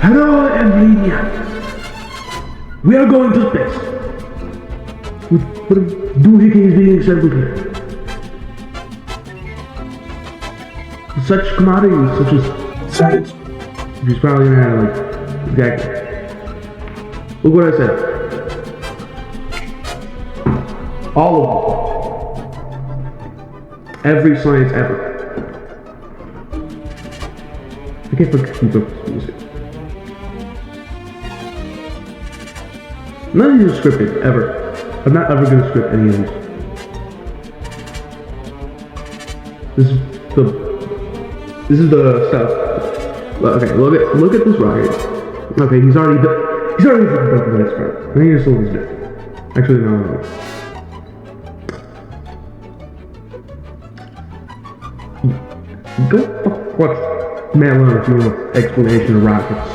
Hello, Emania. We are going to space. With doohickeys being assembled here. Such commodities, such as science. She's probably gonna have, like, exactly. Look what I said. All of them. Every science ever. I can't forget keep up with music. None of these are scripted, ever. I'm not ever gonna script any of these. This is the stuff. Okay, look at this rocket. Okay, he's already done the next part. I think he just sold his dick. Actually, no. Go fuck what man alone if you want an explanation of rockets.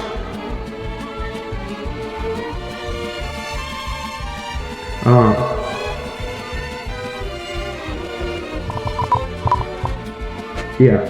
Yeah.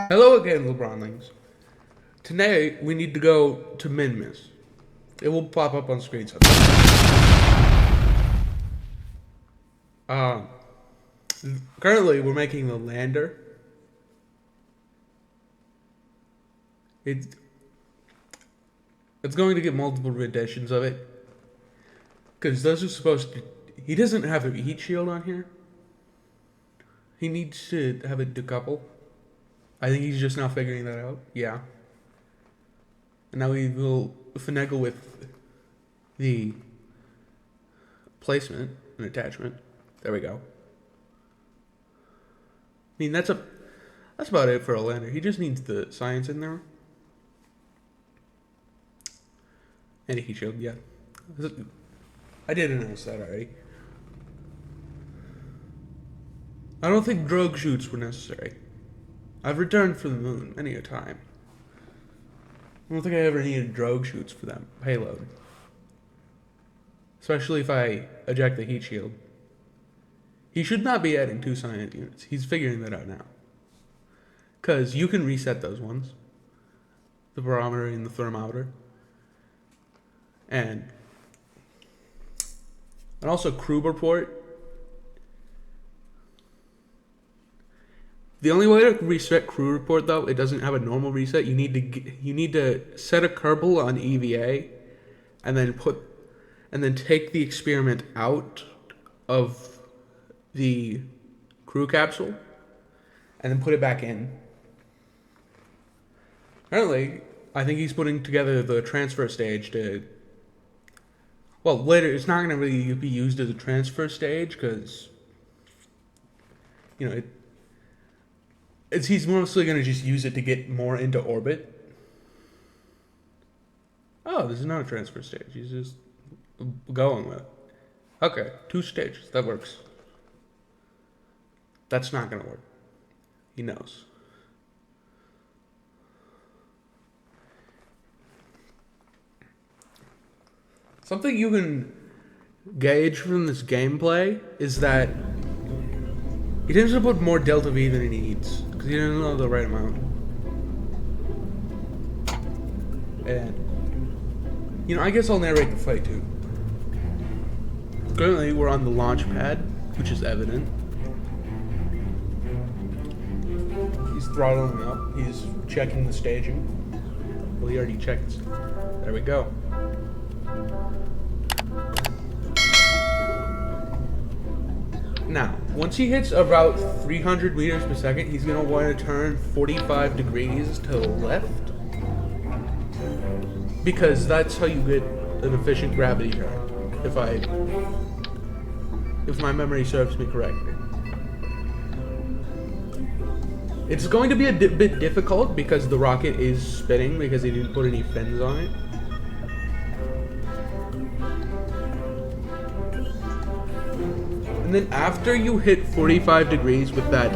Hello again, LeBronlings. Today, we need to go to Minmus. It will pop up on screen sometime. Currently, we're making the lander. It's going to get multiple renditions of it. Because those are supposed to... He doesn't have a heat shield on here. He needs to have it decouple. I think he's just now figuring that out. Yeah. And now we will finagle with the placement and attachment. There we go. I mean, that's about it for a lander. He just needs the science in there. And a heat shield, yeah. I did announce that already. I don't think drogue shoots were necessary. I've returned from the moon many a time. I don't think I ever needed drogue shoots for that payload. Especially if I eject the heat shield. He should not be adding 2 science units. He's figuring that out now. Because you can reset those ones. The barometer and the thermometer. And also crew report. The only way to reset crew report, though, it doesn't have a normal reset. You need to set a Kerbal on EVA, and then take the experiment out of the crew capsule, and then put it back in. Apparently, I think he's putting together the transfer stage to... Well, later, it's not going to really be used as a transfer stage, because, you know, he's mostly going to just use it to get more into orbit. Oh, this is not a transfer stage. He's just going with it. Okay, 2 stages. That works. That's not going to work. He knows. Something you can gauge from this gameplay is that he tends to put more Delta V than he needs, because he doesn't know the right amount. And, you know, I guess I'll narrate the fight too. Currently, we're on the launch pad, which is evident. He's throttling up. He's checking the staging. Well, he already checked. There we go. Now, once he hits about 300 meters per second, he's going to want to turn 45 degrees to the left. Because that's how you get an efficient gravity turn. If my memory serves me correctly. It's going to be a bit difficult because the rocket is spinning because he didn't put any fins on it. And then after you hit 45 degrees with that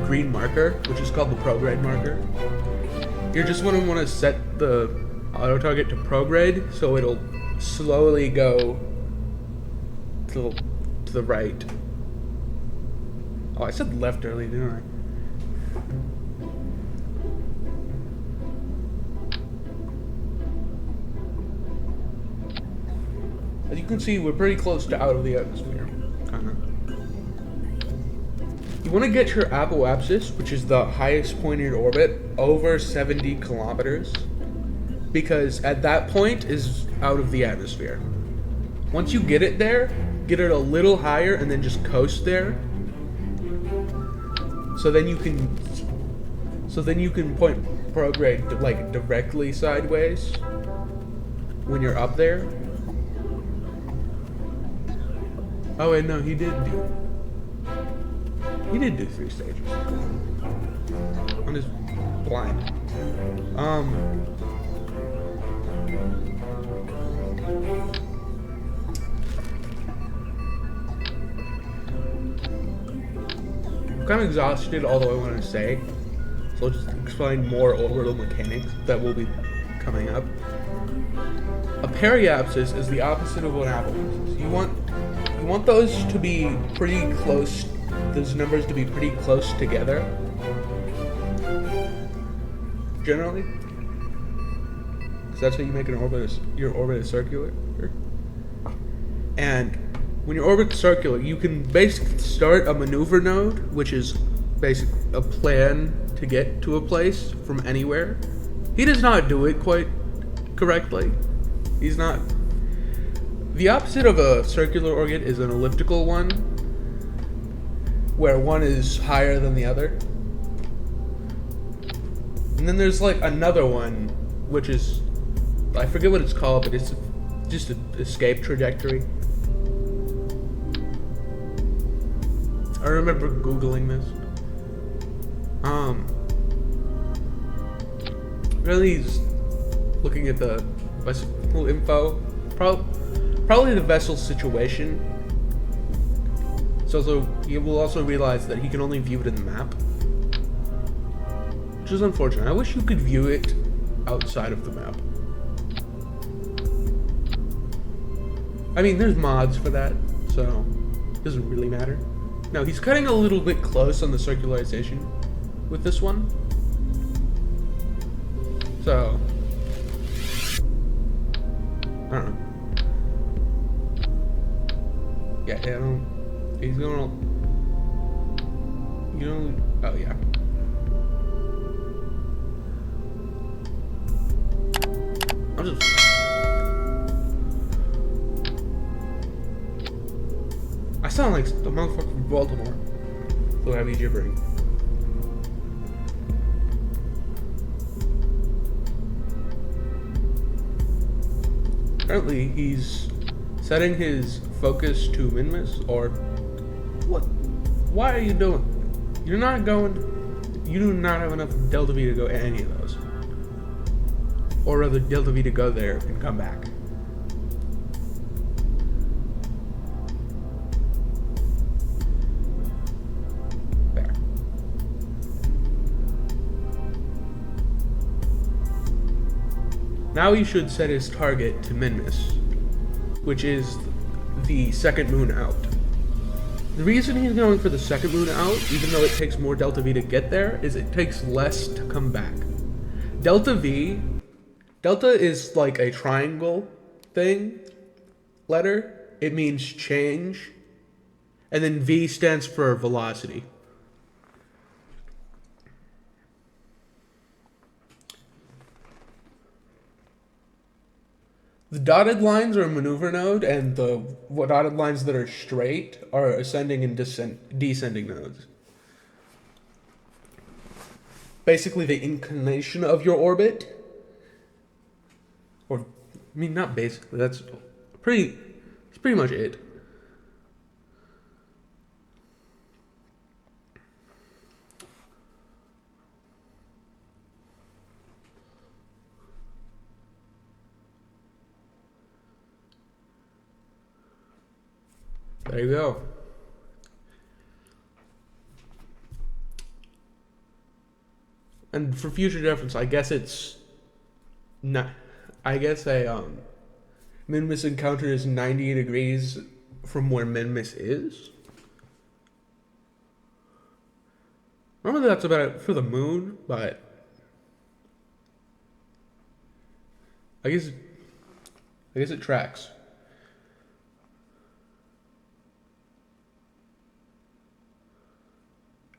green marker, which is called the prograde marker, you're just going to want to set the auto target to prograde so it'll slowly go to the right. Oh, I said left earlier, didn't I? As you can see, we're pretty close to out of the atmosphere, kinda. You want to get your apoapsis, which is the highest point in your orbit, over 70 kilometers, because at that point is out of the atmosphere. Once you get it there, get it a little higher and then just coast there. So then you can point prograde like directly sideways when you're up there. Oh wait, no, he did do 3 stages. I'm just blind. I'm kind of exhausted, although I want to say, so I'll just explain more orbital mechanics that will be coming up. A periapsis is the opposite of an apoapsis. You want those to be pretty close. Those numbers to be pretty close together. Generally, because that's how you make your orbit is circular. And when your orbit's circular, you can basically start a maneuver node, which is basically a plan to get to a place from anywhere. He does not do it quite correctly. He's not. The opposite of a circular orbit is an elliptical one, where one is higher than the other. And then there's like another one, which is, I forget what it's called, but it's just an escape trajectory. I remember Googling this. Really, he's looking at the vessel info. Probably the vessel situation. So he will also realize that he can only view it in the map, which is unfortunate. I wish you could view it outside of the map. I mean, there's mods for that, so it doesn't really matter. No, he's cutting a little bit close on the circularization with this one. So, I don't know. Yeah, I don't. He's gonna. You know. Oh, yeah. I'm just. I sound like the motherfucker from Baltimore. So heavy gibbering. Currently, he's setting his focus to min-miss, or what? Why are you doing? You're not going. You do not have enough Delta V to go any of those, or rather, Delta V to go there and come back. There. Now he should set his target to min-miss. which is the second moon out. The reason he's going for the second moon out, even though it takes more delta V to get there, is it takes less to come back. Delta is like a triangle thing, letter. It means change. And then V stands for velocity. The dotted lines are a maneuver node, and the dotted lines that are straight are ascending and descending nodes. Basically, the inclination of your orbit, or I mean, not basically. That's pretty much it. There you go. And for future reference, I guess it's not. I guess a Minmus encounter is 90 degrees from where Minmus is. Normally that's about it for the moon, but I guess it tracks.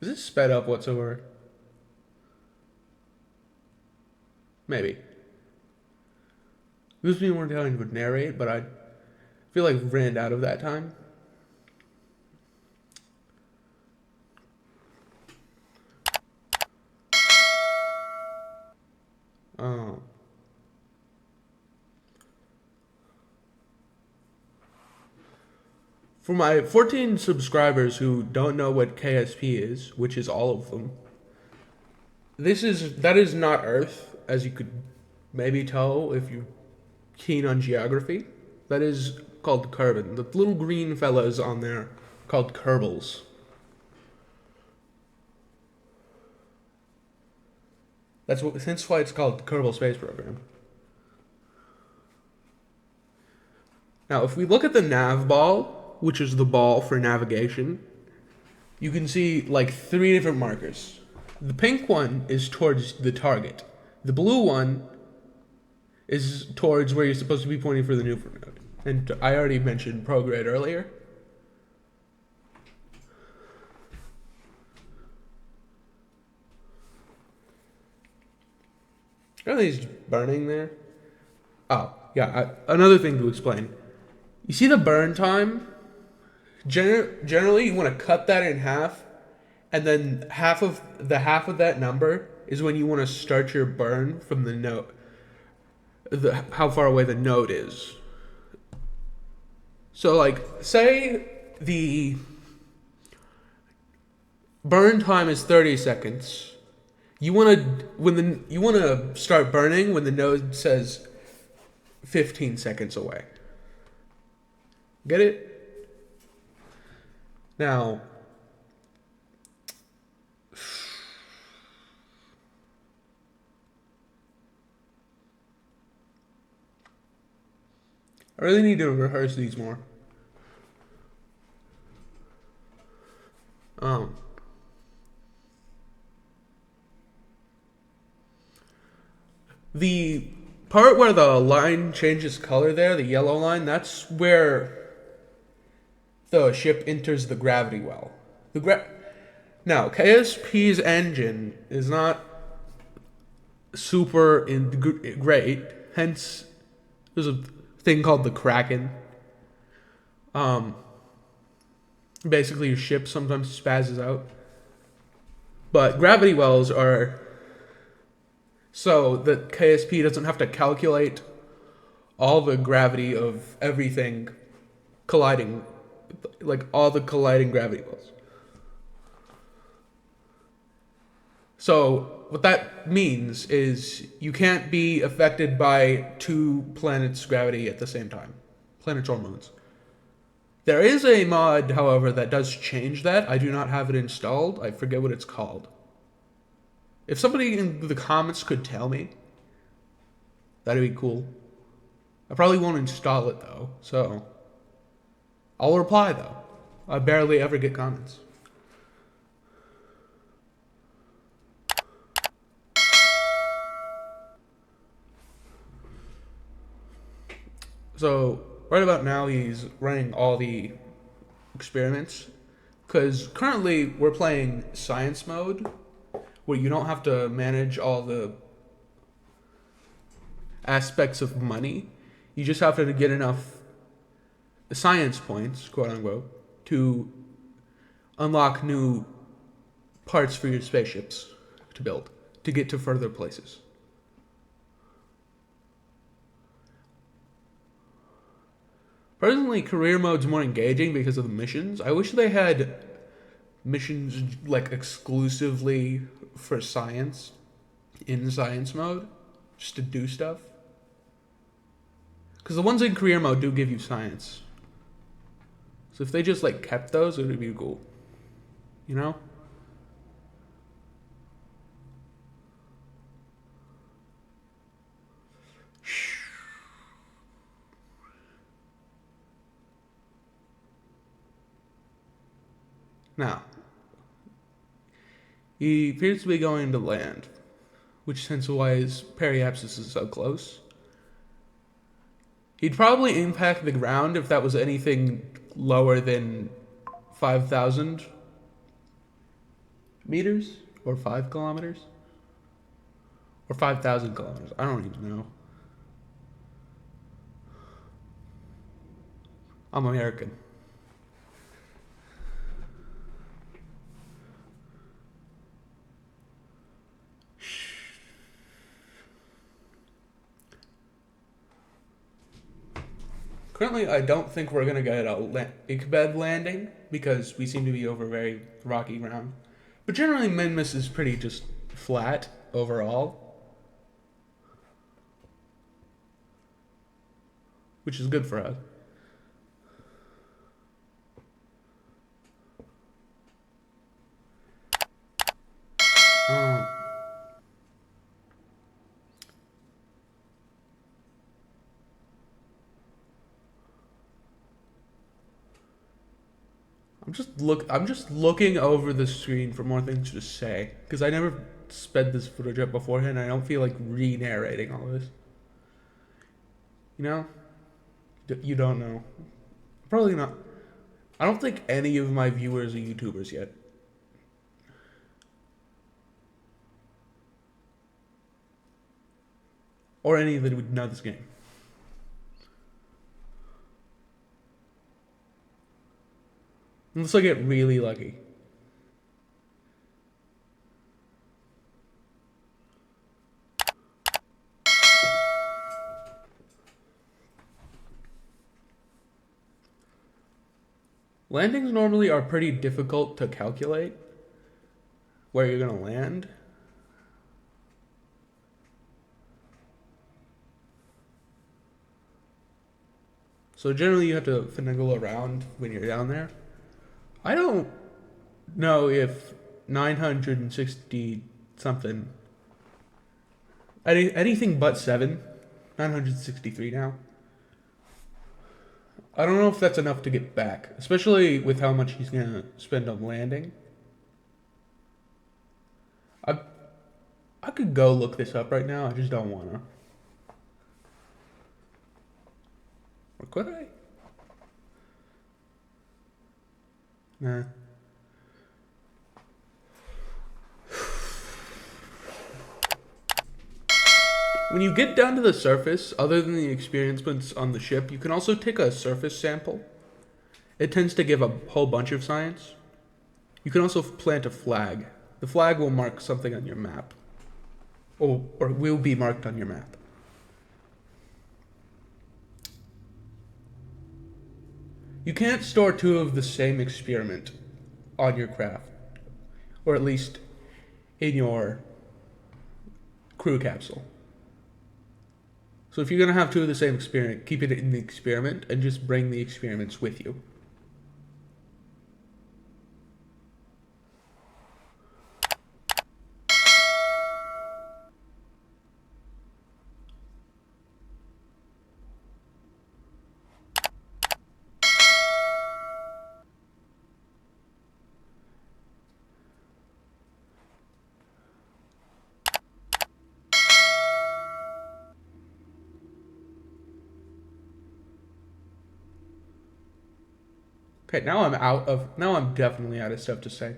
Is it sped up whatsoever? Maybe. This me more Italian would narrate, but I feel like ran out of that time. Oh. For my 14 subscribers who don't know what KSP is, which is all of them, that is not Earth, as you could maybe tell if you're keen on geography. That is called Kerbin. The little green fellas on there called Kerbals. Hence why it's called Kerbal Space Program. Now, if we look at the nav ball, which is the ball for navigation, you can see like 3 different markers. The pink one is towards the target. The blue one is towards where you're supposed to be pointing for the new node. And I already mentioned prograde earlier. Everything's burning there. Oh, yeah, another thing to explain. You see the burn time? Generally, you want to cut that in half, and then half of that number is when you want to start your burn from the node. How far away the node is. So, like, say the burn time is 30 seconds. You want to start burning when the node says 15 seconds away. Get it? Now, I really need to rehearse these more. The part where the line changes color there, the yellow line, that's where the ship enters the gravity well. Now, KSP's engine is not super great, hence there's a thing called the Kraken. Basically your ship sometimes spazzes out. But gravity wells are so that KSP doesn't have to calculate all the gravity of everything colliding, like all the colliding gravity wells. So what that means is you can't be affected by 2 planets' gravity at the same time. Planets or moons. There is a mod, however, that does change that. I do not have it installed. I forget what it's called. If somebody in the comments could tell me, that'd be cool. I probably won't install it though, so I'll reply though. I barely ever get comments. So right about now he's running all the experiments because currently we're playing science mode where you don't have to manage all the aspects of money. You just have to get enough science points, quote unquote, to unlock new parts for your spaceships to build to get to further places. Personally, career mode's more engaging because of the missions. I wish they had missions like exclusively for science in science mode, just to do stuff. Because the ones in career mode do give you science. So if they just like kept those, it would be cool. You know? Now, he appears to be going to land, which hence why his periapsis is so close. He'd probably impact the ground if that was anything lower than 5,000 meters or 5 kilometers or 5,000 kilometers. I don't even know. I'm American. Currently, I don't think we're going to get a Icbed landing because we seem to be over very rocky ground. But generally, Minmus is pretty just flat overall, which is good for us. Um, I'm just looking over the screen for more things to say because I never sped this footage up beforehand. I don't feel like re-narrating all this. You know, you don't know. Probably not. I don't think any of my viewers are YouTubers yet. Or any that would know this game. Unless I get really lucky. Landings normally are pretty difficult to calculate where you're going to land. So generally you have to finagle around when you're down there. I don't know if 960 something, anything but 7, 963 now. I don't know if that's enough to get back, especially with how much he's going to spend on landing. I could go look this up right now, I just don't want to. Or could I? Nah. When you get down to the surface, other than the experience points on the ship, you can also take a surface sample. It tends to give a whole bunch of science. You can also plant a flag. The flag will mark something on your map. Or will be marked on your map. You can't store 2 of the same experiment on your craft. Or at least in your crew capsule. So if you're going to have 2 of the same experiment, keep it in the experiment and just bring the experiments with you. Okay, now I'm definitely out of stuff to say.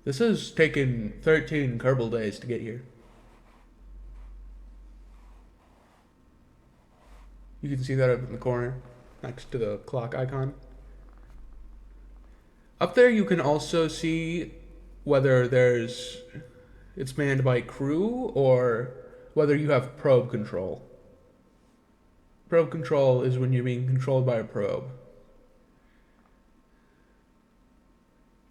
This has taken 13 Kerbal days to get here. You can see that up in the corner next to the clock icon. Up there you can also see whether it's manned by crew or whether you have probe control. Probe control is when you're being controlled by a probe.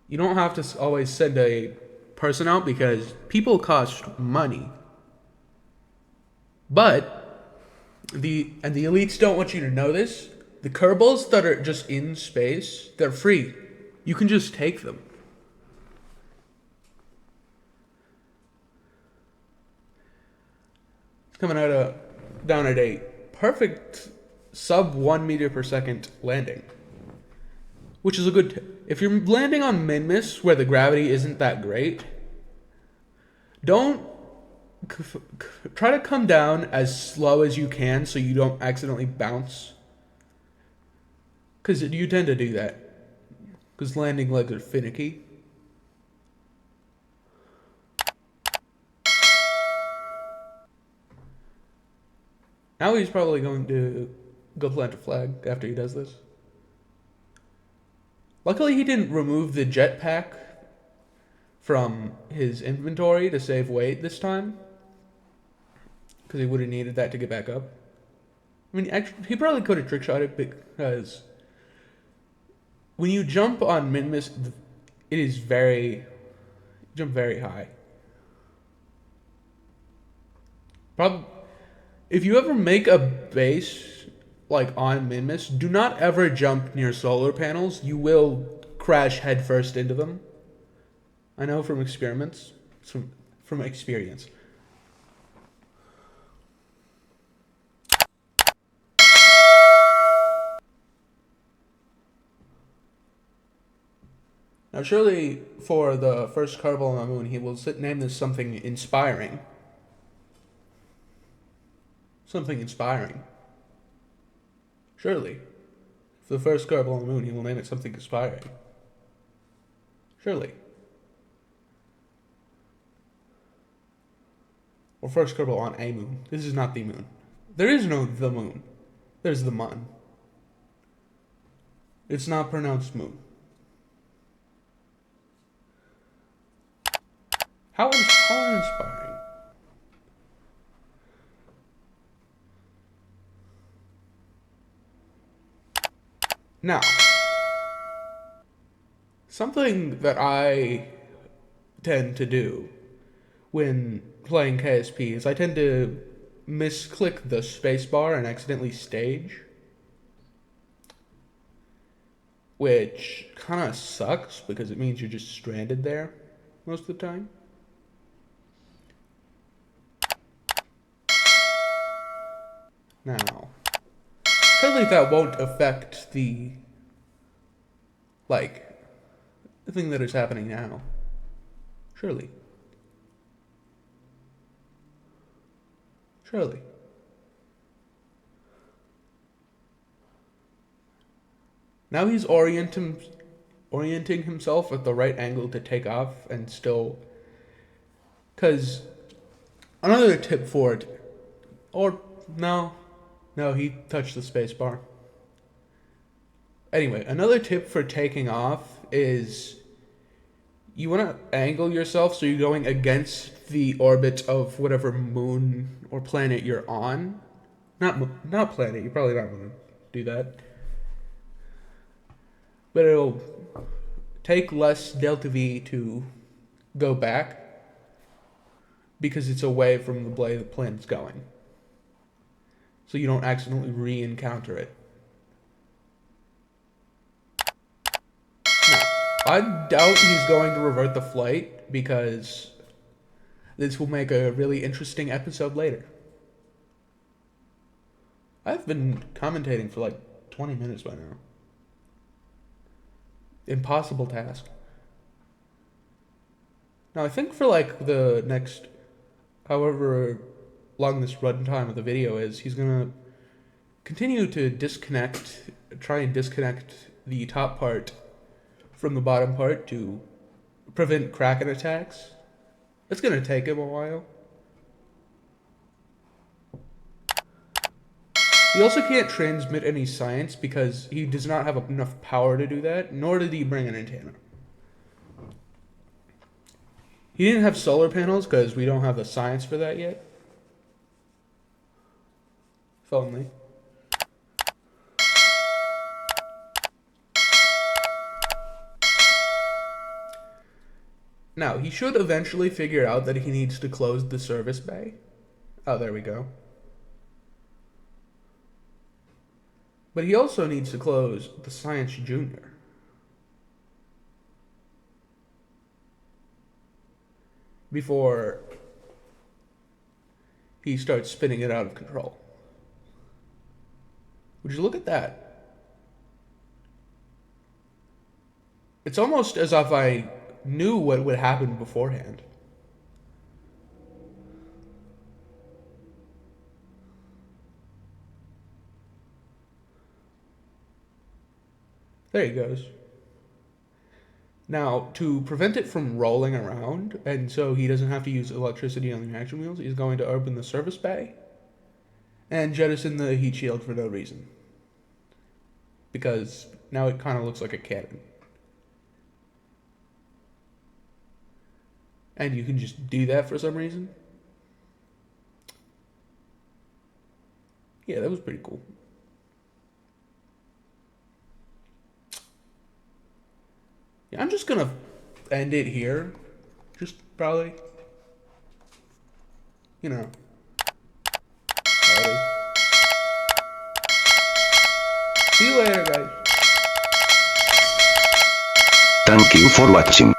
You don't have to always send a person out because people cost money. But the elites don't want you to know this. The Kerbals that are just in space, they're free. You can just take them. It's coming down at a perfect sub 1 meter per second landing, which is a good. If you're landing on Minmus where the gravity isn't that great, don't try to come down as slow as you can so you don't accidentally bounce. Because you tend to do that. Because landing legs are finicky. Now he's probably going to go plant a flag after he does this. Luckily he didn't remove the jetpack from his inventory to save weight this time. Because he would have needed that to get back up. I mean, actually, he probably could have trick-shot it because when you jump on Minmus, it is jump very high. Probably, if you ever make a base like on Minmus, do not ever jump near solar panels. You will crash headfirst into them. I know from experiments, from experience. Now, surely for the first Kerbal on the moon, he will name this something inspiring. Something inspiring. Surely. For the first Kerbal on the moon, he will name it something inspiring. Surely. Or first Kerbal on a moon. This is not the moon. There is no the moon. There's the mun. It's not pronounced moon. How inspiring. Now, something that I tend to do when playing KSP is I tend to misclick the spacebar and accidentally stage, which kind of sucks because it means you're just stranded there most of the time. Now, certainly that won't affect the thing that is happening now. Surely. Now he's orienting himself at the right angle to take off and still. Because another tip for it, or no, he touched the space bar. Anyway, another tip for taking off is you want to angle yourself so you're going against the orbit of whatever moon or planet you're on. Not planet, you probably not want to do that. But it'll take less delta V to go back because it's away from the way the planet's going. So you don't accidentally re-encounter it. Now, I doubt he's going to revert the flight because this will make a really interesting episode later. I've been commentating for like 20 minutes by now. Impossible task. Now, I think for like the next, however long this runtime of the video is, he's gonna continue to try and disconnect the top part from the bottom part to prevent Kraken attacks. It's going to take him a while. He also can't transmit any science because he does not have enough power to do that, nor did he bring an antenna. He didn't have solar panels because we don't have the science for that yet. If only. Now, he should eventually figure out that he needs to close the service bay. Oh, there we go. But he also needs to close the Science Junior. Before he starts spinning it out of control. Would you look at that? It's almost as if I knew what would happen beforehand. There he goes. Now, to prevent it from rolling around, and so he doesn't have to use electricity on the reaction wheels, he's going to open the service bay and jettison the heat shield for no reason. Because now it kind of looks like a cannon. And you can just do that for some reason. Yeah, that was pretty cool. Yeah, I'm just gonna end it here. Just probably. You know. See you later, guys. Thank you for watching.